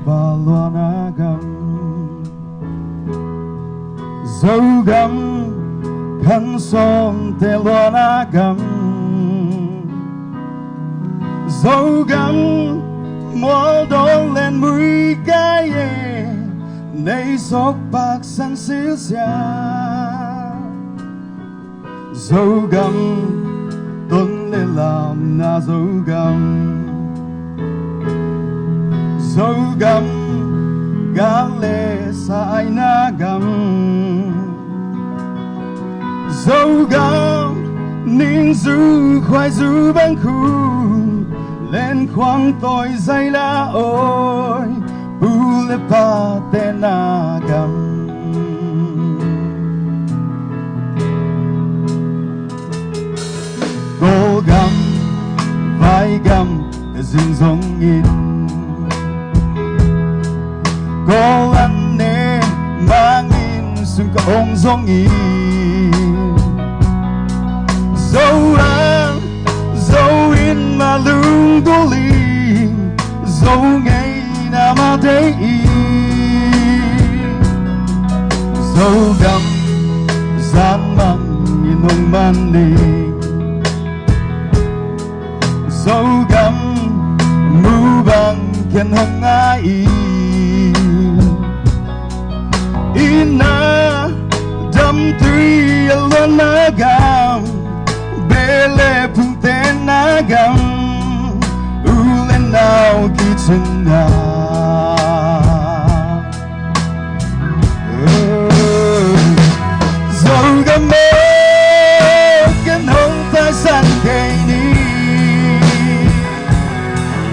balonagam Zogam kan som telonagam Zogam Moldol lên mũi cái nay sóc bạc san xíu xa dấu gầm tuấn lên làm na dấu gầm gã lệ sai na gầm dấu gầm nín du khoai du bên khu lên khoang tôi dây lá ôi bu le pa te na gam cô gam vai gam dừng dòng in cô ăn nè mang in sung cả ông dòng in dấu ăn dấu in mà lung tô li dấu ngày nama day dấu gam gian mang inong mandi dấu gam mu bang ken hong ai ina dam tui alon na gam bele punten na gam ulen now kitchen na dấu gam mơ ken hong ta san kay ni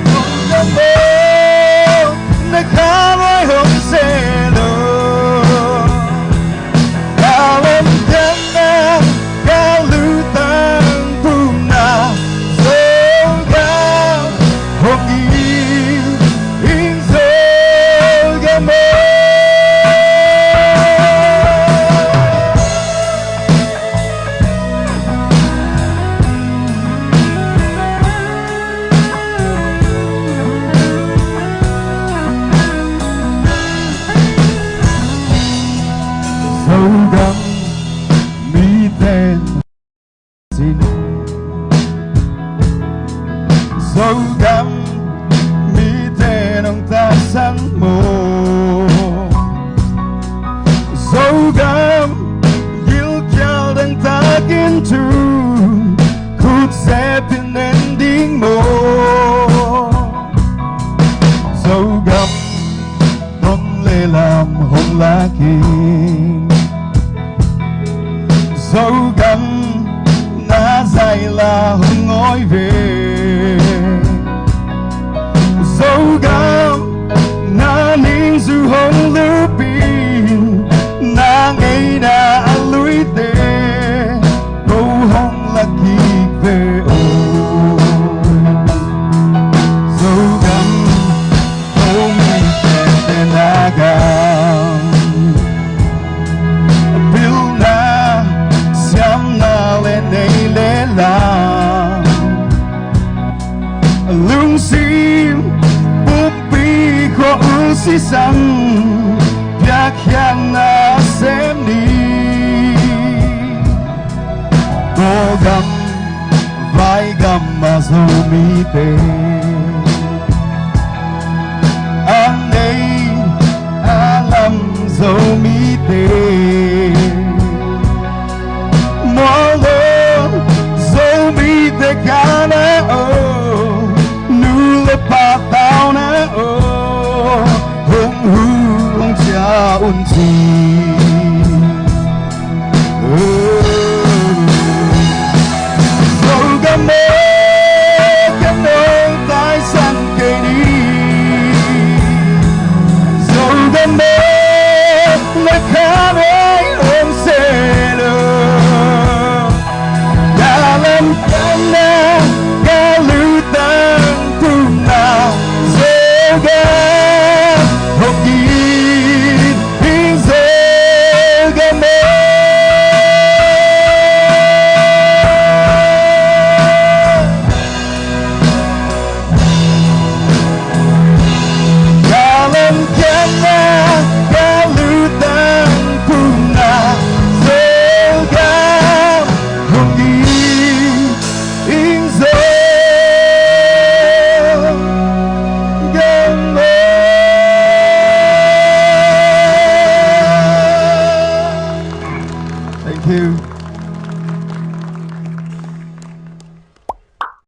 dấu gam mơ na khá nói hong xe lo kawan tenang kalu tang puna dấu gam hong in dấu gam mơ dấu gam mi tên xin dấu gam mi tên ông ta sẵn mồ dấu gam yêu kêu đang ta kiến tu khúc sẽ bên ending mồ dấu gam không lê làm hôn lá kinh dấu gam na dài là hông ngói về dấu gam na nín du hông lưu pin na ngay na lũi tê câu hông là kỳ về ôi dấu gam câu mi tê na gam lung sim pupi ko usi sang yak yang na sem ni ko gam vai gam ma zo mi te an nei alam zo mi te mo lo zo mi te kana o pa tao na o hung hu long cha un chi